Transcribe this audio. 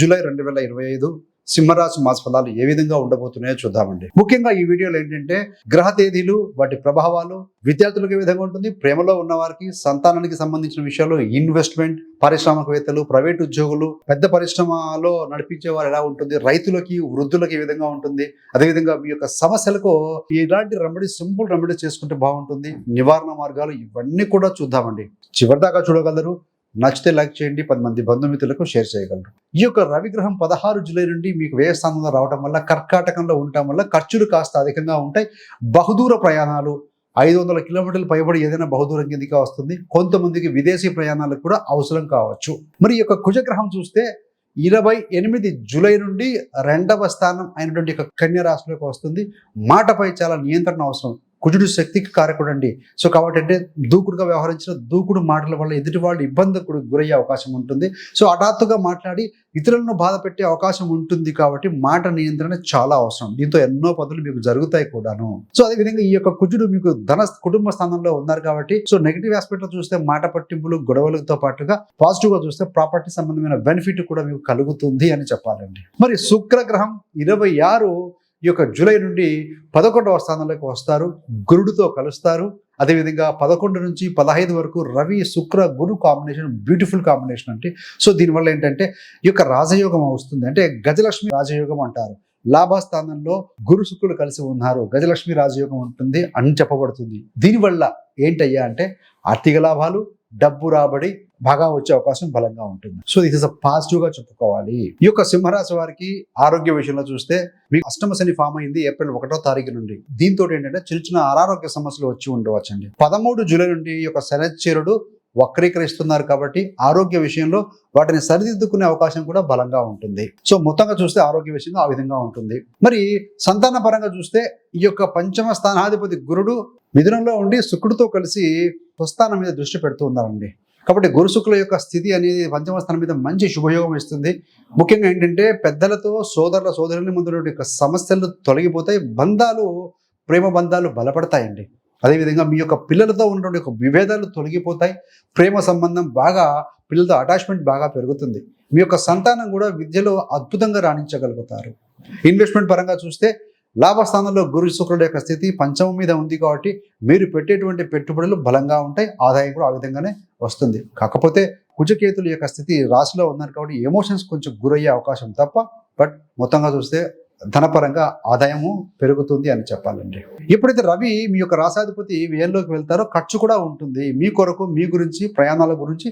July 2025 సింహరాశి మాస ఫలాలు ఏ విధంగా ఉండబోతున్నాయో చూద్దామండి. ముఖ్యంగా ఈ వీడియోలో ఏంటంటే గ్రహ తేదీలు, వాటి ప్రభావాలు, విద్యార్థులకు ఏ విధంగా ఉంటుంది, ప్రేమలో ఉన్న వారికి, సంతానానికి సంబంధించిన విషయాలు, ఇన్వెస్ట్మెంట్, పారిశ్రామికవేత్తలు, ప్రైవేట్ ఉద్యోగులు, పెద్ద పరిశ్రమలో నడిపించే వారు ఎలా ఉంటుంది, రైతులకి, వృద్ధులకి ఏ విధంగా ఉంటుంది, అదేవిధంగా మీ యొక్క సమస్యలకు ఇలాంటి రెమెడీ, సింపుల్ రెమెడీ చేసుకుంటే బాగుంటుంది, నివారణ మార్గాలు, ఇవన్నీ కూడా చూద్దామండి. చివరిదాకా చూడగలరు. నచ్చితే లైక్ చేయండి, 10 మంది బంధుమిత్రులకు షేర్ చేయగలరు. ఈ యొక్క రవిగ్రహం 16 జూలై నుండి మీకు వ్యయ స్థానంలో రావడం వల్ల, కర్కాటకంలో ఉండటం వల్ల ఖర్చులు కాస్త అధికంగా ఉంటాయి. బహుదూర ప్రయాణాలు, 500 కిలోమీటర్లు పైబడి ఏదైనా బహుదూరం కిందిగా వస్తుంది. కొంతమందికి విదేశీ ప్రయాణాలకు కూడా అవసరం కావచ్చు. మరి ఈ యొక్క కుజగ్రహం చూస్తే 28 జూలై నుండి 2వ స్థానం అయినటువంటి కన్య రాశిలోకి వస్తుంది. మాటపై చాలా నియంత్రణ అవసరం. కుజుడు శక్తికి కారకుడు అండి. సో కాబట్టి అంటే దూకుడుగా వ్యవహరించిన దూకుడు మాటల వల్ల ఎదుటి వాళ్ళు ఇబ్బందికి గురయ్యే అవకాశం ఉంటుంది. సో హఠాత్తుగా మాట్లాడి ఇతరులను బాధ పెట్టే అవకాశం ఉంటుంది. కాబట్టి మాట నియంత్రణ చాలా అవసరం. దీంతో ఎన్నో పనులు మీకు జరుగుతాయి కూడాను. సో అదేవిధంగా ఈ యొక్క కుజుడు మీకు కుటుంబ స్థానంలో ఉన్నారు కాబట్టి, సో నెగిటివ్ ఆస్పెక్ట్ లో చూస్తే మాట పట్టింపులు, గొడవలతో పాటుగా పాజిటివ్ గా చూస్తే ప్రాపర్టీ సంబంధమైన బెనిఫిట్ కూడా మీకు కలుగుతుంది అని చెప్పాలండి. మరి శుక్రగ్రహం 26 ఈ యొక్క జూలై నుండి 11వ స్థానంలోకి వస్తారు. గురుడితో కలుస్తారు. అదేవిధంగా 11 నుంచి 15 వరకు రవి, శుక్ర, గురు కాంబినేషన్ బ్యూటిఫుల్ కాంబినేషన్ అంటే. సో దీనివల్ల ఏంటంటే ఈ యొక్క రాజయోగం వస్తుంది. అంటే గజలక్ష్మి రాజయోగం అంటారు. లాభస్థానంలో గురు శుక్రులు కలిసి ఉన్నారు, గజలక్ష్మి రాజయోగం ఉంటుంది అని చెప్పబడుతుంది. దీనివల్ల ఏంటయ్యా అంటే ఆర్థిక లాభాలు, డబ్బు రాబడి బాగా వచ్చే అవకాశం బలంగా ఉంటుంది. సో ఇది పాజిటివ్ గా చెప్పుకోవాలి. ఈ యొక్క సింహరాశి వారికి ఆరోగ్య విషయంలో చూస్తే మీకు అష్టమ శని ఫామ్ అయింది ఏప్రిల్ 1వ తారీఖు నుండి. దీంతో ఏంటంటే చిన్న చిన్న అనారోగ్య సమస్యలు వచ్చి ఉండవచ్చండి. 13 జూలై నుండి ఈ యొక్క శనిశ్చరుడు వక్రీకరిస్తున్నారు కాబట్టి ఆరోగ్య విషయంలో వాటిని సరిదిద్దుకునే అవకాశం కూడా బలంగా ఉంటుంది. సో మొత్తంగా చూస్తే ఆరోగ్య విషయంగా ఆ విధంగా ఉంటుంది. మరి సంతాన పరంగా చూస్తే ఈ యొక్క పంచమ స్థానాధిపతి గురుడు మిథునంలో ఉండి శుక్రుడితో కలిసి స్వస్థానం మీద దృష్టి పెడుతూ ఉన్నారండి. కాబట్టి గురు శుక్రుల యొక్క స్థితి అనేది పంచమ స్థానం మీద మంచి శుభయోగం ఇస్తుంది. ముఖ్యంగా ఏంటంటే పెద్దలతో, సోదరుల సోదరుల ముందు యొక్క సమస్యలు తొలగిపోతాయి. బంధాలు, ప్రేమ బంధాలు బలపడతాయండి. అదేవిధంగా మీ యొక్క పిల్లలతో ఉన్నటువంటి ఒక విభేదాలు తొలగిపోతాయి. ప్రేమ సంబంధం బాగా, పిల్లలతో అటాచ్మెంట్ బాగా పెరుగుతుంది. మీ యొక్క సంతానం కూడా విద్యలో అద్భుతంగా రాణించగలుగుతారు. ఇన్వెస్ట్మెంట్ పరంగా చూస్తే లాభస్థానంలో గురు శుక్రుడు యొక్క స్థితి పంచమం మీద ఉంది కాబట్టి మీరు పెట్టేటువంటి పెట్టుబడులు బలంగా ఉంటాయి. ఆదాయం కూడా ఆ విధంగానే వస్తుంది. కాకపోతే కుజకేతుల యొక్క స్థితి రాశిలో ఉన్నారు కాబట్టి ఎమోషన్స్ కొంచెం గురయ్యే అవకాశం తప్ప, బట్ మొత్తంగా చూస్తే ధనపరంగా ఆదాయము పెరుగుతుంది అని చెప్పాలండి. ఎప్పుడైతే రవి మీ యొక్క రాశాధిపతి వ్యయంలోకి వెళ్తారో ఖర్చు కూడా ఉంటుంది. మీ కొరకు, మీ గురించి, ప్రయాణాల గురించి